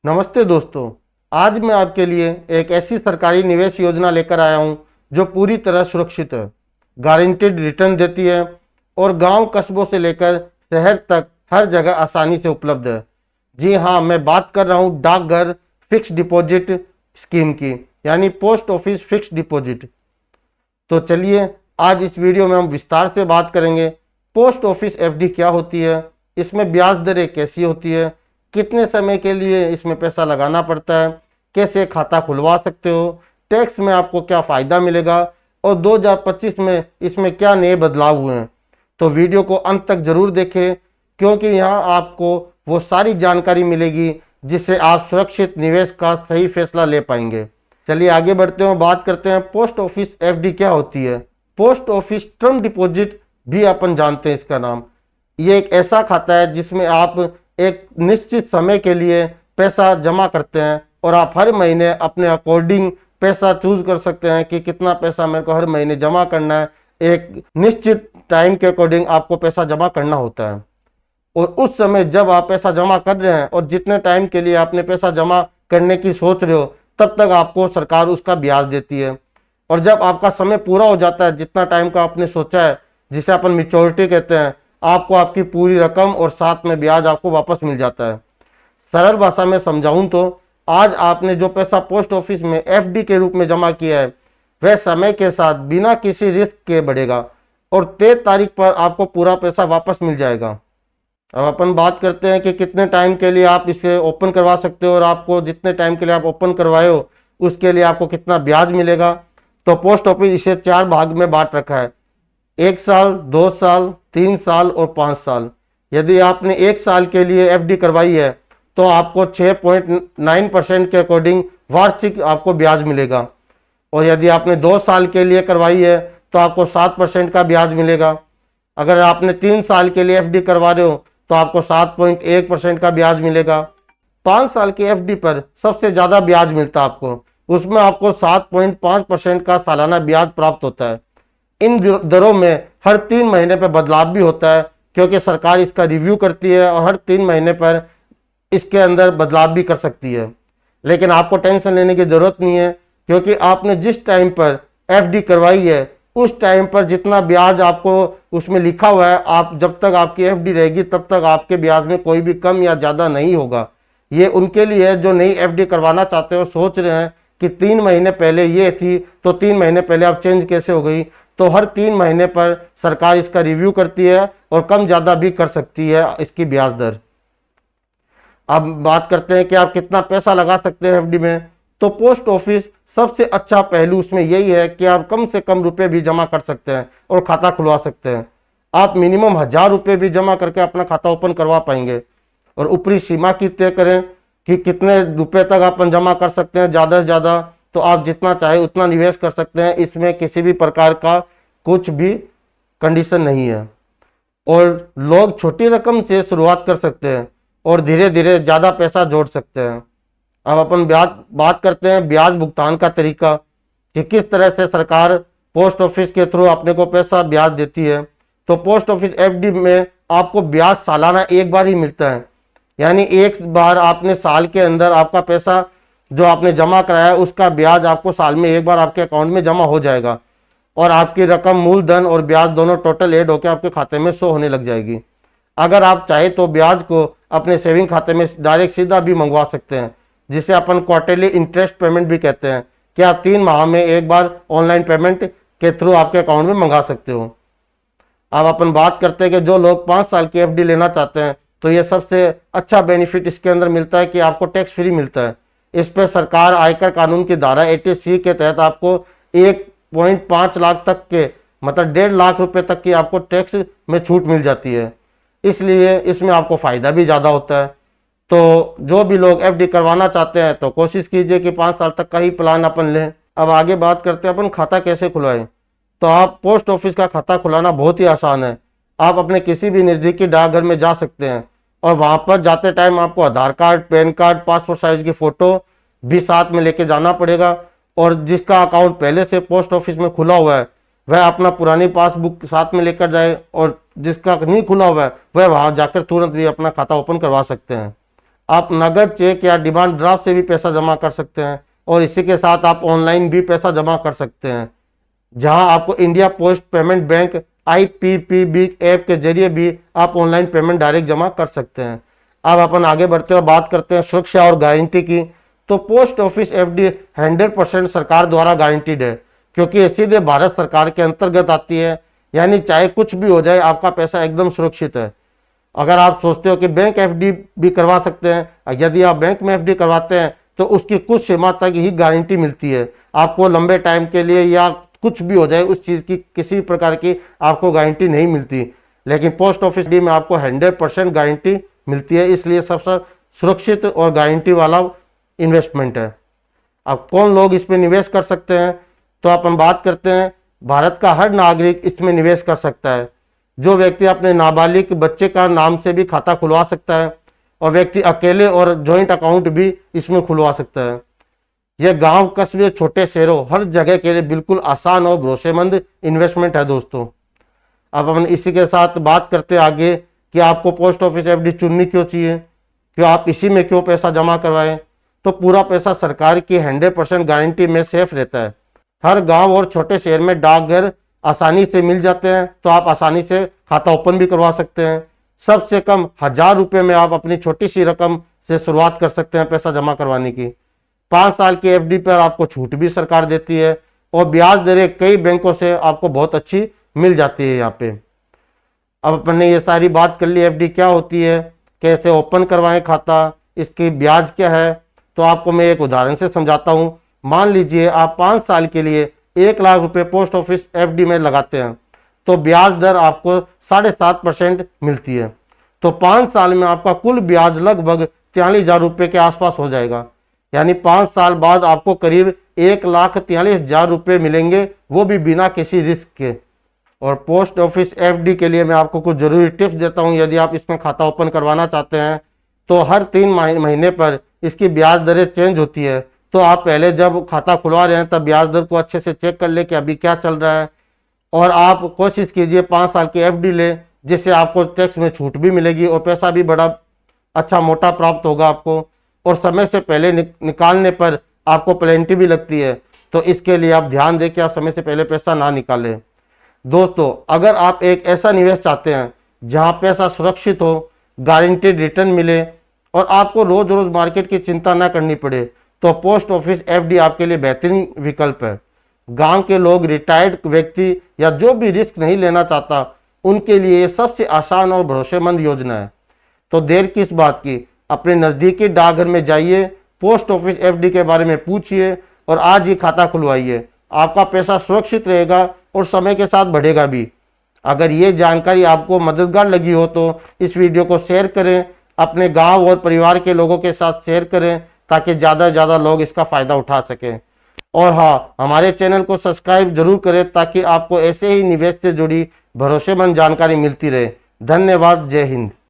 नमस्ते दोस्तों। आज मैं आपके लिए एक ऐसी सरकारी निवेश योजना लेकर आया हूं जो पूरी तरह सुरक्षित है, गारंटीड रिटर्न देती है और गांव कस्बों से लेकर शहर तक हर जगह आसानी से उपलब्ध है। जी हाँ, मैं बात कर रहा हूं डाकघर फिक्स डिपॉजिट स्कीम की, यानी पोस्ट ऑफिस फिक्स डिपॉजिट। तो चलिए आज इस वीडियो में हम विस्तार से बात करेंगे पोस्ट ऑफिस एफडी क्या होती है, इसमें ब्याज दरें कैसी होती है, कितने समय के लिए इसमें पैसा लगाना पड़ता है, कैसे खाता खुलवा सकते हो, टैक्स में आपको क्या फ़ायदा मिलेगा और 2025 में इसमें क्या नए बदलाव हुए हैं। तो वीडियो को अंत तक ज़रूर देखें, क्योंकि यहाँ आपको वो सारी जानकारी मिलेगी जिससे आप सुरक्षित निवेश का सही फैसला ले पाएंगे। चलिए आगे बढ़ते हैं, बात करते हैं पोस्ट ऑफिस एफडी क्या होती है। पोस्ट ऑफिस टर्म डिपॉजिट भी अपन जानते हैं इसका नाम। ये एक ऐसा खाता है जिसमें आप एक निश्चित समय के लिए पैसा जमा करते हैं और आप हर महीने अपने अकॉर्डिंग पैसा चूज कर सकते हैं कि कितना पैसा मेरे को हर महीने जमा करना है। एक निश्चित टाइम के अकॉर्डिंग आपको पैसा जमा करना होता है और उस समय जब आप पैसा जमा कर रहे हैं और जितने टाइम के लिए आपने पैसा जमा करने की सोच रहे हो तब तक आपको सरकार उसका ब्याज देती है। और जब आपका समय पूरा हो जाता है, जितना टाइम का आपने सोचा है, जिसे अपन मैच्योरिटी कहते हैं, आपको आपकी पूरी रकम और साथ में ब्याज आपको वापस मिल जाता है। सरल भाषा में समझाऊं तो आज आपने जो पैसा पोस्ट ऑफिस में एफडी के रूप में जमा किया है वह समय के साथ बिना किसी रिस्क के बढ़ेगा और 13 तारीख पर आपको पूरा पैसा वापस मिल जाएगा। अब अपन बात करते हैं कि कितने टाइम के लिए आप इसे ओपन करवा सकते हो और आपको जितने टाइम के लिए आप ओपन करवाए हो उसके लिए आपको कितना ब्याज मिलेगा। तो पोस्ट ऑफिस इसे 4 भाग में बांट रखा है, 1 साल, 2 साल, 3 साल और 5 साल। यदि आपने 1 साल के लिए एफडी करवाई है तो आपको 6.9% के अकॉर्डिंग वार्षिक आपको ब्याज मिलेगा और यदि आपने 2 साल के लिए करवाई है तो आपको 7% का ब्याज मिलेगा। अगर आपने 3 साल के लिए एफडी करवा रहे हो तो आपको 7.1% का ब्याज मिलेगा। 5 साल की एफडी पर सबसे ज़्यादा ब्याज मिलता है आपको, उसमें आपको 7.5% का सालाना ब्याज प्राप्त होता है। इन दरों में हर 3 महीने पर बदलाव भी होता है क्योंकि सरकार इसका रिव्यू करती है और हर 3 महीने पर इसके अंदर बदलाव भी कर सकती है। लेकिन आपको टेंशन लेने की ज़रूरत नहीं है, क्योंकि आपने जिस टाइम पर एफडी करवाई है उस टाइम पर जितना ब्याज आपको उसमें लिखा हुआ है, आप जब तक आपकी एफडी रहेगी तब तक आपके ब्याज में कोई भी कम या ज़्यादा नहीं होगा। ये उनके लिए है जो नई एफडी करवाना चाहते हो, सोच रहे हैं कि 3 महीने पहले ये थी तो 3 महीने पहले अब चेंज कैसे हो गई। तो हर 3 महीने पर सरकार इसका रिव्यू करती है और कम ज़्यादा भी कर सकती है इसकी ब्याज दर। अब बात करते हैं कि आप कितना पैसा लगा सकते हैं एफडी में। तो पोस्ट ऑफिस सबसे अच्छा पहलू उसमें यही है कि आप कम से कम रुपए भी जमा कर सकते हैं और खाता खुलवा सकते हैं। आप मिनिमम 1000 रुपये भी जमा करके अपना खाता ओपन करवा पाएंगे और ऊपरी सीमा की तय करें कि कितने रुपए तक अपन जमा कर सकते हैं। ज़्यादा से ज़्यादा तो आप जितना चाहे उतना निवेश कर सकते हैं, इसमें किसी भी प्रकार का कुछ भी कंडीशन नहीं है और लोग छोटी रकम से शुरुआत कर सकते हैं और धीरे धीरे ज़्यादा पैसा जोड़ सकते हैं। अब अपन बात करते हैं ब्याज भुगतान का तरीका कि किस तरह से सरकार पोस्ट ऑफिस के थ्रू अपने को पैसा ब्याज देती है। तो पोस्ट ऑफिस एफडी में आपको ब्याज सालाना एक बार ही मिलता है, यानी एक बार आपने साल के अंदर आपका पैसा जो आपने जमा कराया है उसका ब्याज आपको साल में एक बार आपके अकाउंट में जमा हो जाएगा और आपकी रकम मूलधन और ब्याज दोनों टोटल ऐड होकर आपके खाते में शो होने लग जाएगी। अगर आप चाहे तो ब्याज को अपने सेविंग खाते में डायरेक्ट सीधा भी मंगवा सकते हैं, जिसे अपन क्वार्टरली इंटरेस्ट पेमेंट भी कहते हैं, कि आप 3 माह में एक बार ऑनलाइन पेमेंट के थ्रू आपके अकाउंट में मंगा सकते हो। अब अपन बात करते हैं कि जो लोग 5 साल की एफडी लेना चाहते हैं तो ये सबसे अच्छा बेनिफिट इसके अंदर मिलता है कि आपको टैक्स फ्री मिलता है। इस पर सरकार आयकर कानून की धारा 80C के तहत आपको 1.5 लाख तक के मतलब 1.5 लाख रुपए तक की आपको टैक्स में छूट मिल जाती है, इसलिए इसमें आपको फ़ायदा भी ज़्यादा होता है। तो जो भी लोग एफडी करवाना चाहते हैं तो कोशिश कीजिए कि 5 साल तक का ही प्लान अपन लें। अब आगे बात करते हैं अपन खाता कैसे खुलवाएं। तो आप पोस्ट ऑफिस का खाता खुलाना बहुत ही आसान है। आप अपने किसी भी नज़दीकी डाकघर में जा सकते हैं और वहाँ पर जाते टाइम आपको Aadhaar card, PAN card, passport size की फ़ोटो भी साथ में लेके जाना पड़ेगा और जिसका अकाउंट पहले से पोस्ट ऑफिस में खुला हुआ है वह अपना पुरानी पासबुक साथ में लेकर जाए और जिसका नहीं खुला हुआ है वह वहाँ जाकर तुरंत भी अपना खाता ओपन करवा सकते हैं। आप नगद, चेक या डिमांड ड्राफ्ट से भी पैसा जमा कर सकते हैं और इसी के साथ आप ऑनलाइन भी पैसा जमा कर सकते हैं, जहां आपको India post payment bank IPPB app के जरिए भी आप ऑनलाइन पेमेंट डायरेक्ट जमा कर सकते हैं। अब अपन आगे बढ़ते हुए बात करते हैं सुरक्षा और गारंटी की। तो पोस्ट ऑफिस FD 100% सरकार द्वारा गारंटीड है, क्योंकि ये सीधे भारत सरकार के अंतर्गत आती है, यानी चाहे कुछ भी हो जाए आपका पैसा एकदम सुरक्षित है। अगर आप सोचते हो कि बैंक FD भी करवा सकते हैं, यदि आप बैंक में FD करवाते हैं तो उसकी कुछ सीमा तक ही गारंटी मिलती है, आपको लंबे टाइम के लिए या कुछ भी हो जाए उस चीज़ की किसी प्रकार की आपको गारंटी नहीं मिलती। लेकिन पोस्ट ऑफिस FD में आपको 100% गारंटी मिलती है, इसलिए सबसे सुरक्षित और गारंटी वाला इन्वेस्टमेंट है। अब कौन लोग इसमें निवेश कर सकते हैं, तो अपन बात करते हैं भारत का हर नागरिक इसमें निवेश कर सकता है। जो व्यक्ति अपने नाबालिग बच्चे का नाम से भी खाता खुलवा सकता है और व्यक्ति अकेले और जॉइंट अकाउंट भी इसमें खुलवा सकता है। यह गांव, कस्बे, छोटे शहरों हर जगह के लिए बिल्कुल आसान और भरोसेमंद इन्वेस्टमेंट है दोस्तों। अब अपन इसी के साथ बात करते हैं आगे कि आपको पोस्ट ऑफिस FD चुननी क्यों चाहिए, क्यों आप इसी में क्यों पैसा जमा करवाएं। तो पूरा पैसा सरकार की 100% गारंटी में सेफ रहता है। हर गांव और छोटे शहर में डाकघर आसानी से मिल जाते हैं, तो आप आसानी से खाता ओपन भी करवा सकते हैं। सबसे कम 1000 रुपये में आप अपनी छोटी सी रकम से शुरुआत कर सकते हैं पैसा जमा करवाने की। 5 साल की FD पर आपको छूट भी सरकार देती है और ब्याज दरें कई बैंकों से आपको बहुत अच्छी मिल जाती है यहाँ पे। अब अपन ने ये सारी बात कर ली FD क्या होती है, कैसे ओपन करवाएं खाता, इसकी ब्याज क्या है। तो आपको मैं एक उदाहरण से समझाता हूँ। मान लीजिए आप 5 साल के लिए 1 लाख रुपए पोस्ट ऑफिस FD में लगाते हैं, तो ब्याज दर आपको 7.5% मिलती है। तो 5 साल में आपका कुल ब्याज लगभग 43,000 रुपये के आसपास हो जाएगा, यानी 5 साल बाद आपको करीब 1,43,000 रुपये मिलेंगे, वो भी बिना किसी रिस्क के। और पोस्ट ऑफिस FD के लिए मैं आपको कुछ जरूरी टिप्स देता हूँ। यदि आप इसमें खाता ओपन करवाना चाहते हैं तो हर 3 महीने पर इसकी ब्याज दरें चेंज होती है। तो आप पहले जब खाता खुलवा रहे हैं तब ब्याज दर को अच्छे से चेक कर ले कि अभी क्या चल रहा है, और आप कोशिश कीजिए 5 साल की FD ले, जिससे आपको टैक्स में छूट भी मिलेगी और पैसा भी बड़ा अच्छा मोटा प्राप्त होगा आपको। और समय से पहले निकालने पर आपको पेनल्टी भी लगती है, तो इसके लिए आप ध्यान दें कि आप समय से पहले पैसा ना निकालें। दोस्तों, अगर आप एक ऐसा निवेश चाहते हैं जहां पैसा सुरक्षित हो, गारंटीड रिटर्न मिले और आपको रोज रोज मार्केट की चिंता ना करनी पड़े, तो पोस्ट ऑफिस FD आपके लिए बेहतरीन विकल्प है। गांव के लोग, रिटायर्ड व्यक्ति या जो भी रिस्क नहीं लेना चाहता, उनके लिए ये सबसे आसान और भरोसेमंद योजना है। तो देर किस बात की, अपने नज़दीकी डाकघर में जाइए, पोस्ट ऑफिस FD के बारे में पूछिए और आज ही खाता खुलवाइए। आपका पैसा सुरक्षित रहेगा और समय के साथ बढ़ेगा भी। अगर ये जानकारी आपको मददगार लगी हो तो इस वीडियो को शेयर करें, अपने गांव और परिवार के लोगों के साथ शेयर करें, ताकि ज़्यादा से ज़्यादा लोग इसका फ़ायदा उठा सकें। और हाँ, हमारे चैनल को सब्सक्राइब जरूर करें, ताकि आपको ऐसे ही निवेश से जुड़ी भरोसेमंद जानकारी मिलती रहे। धन्यवाद। जय हिंद।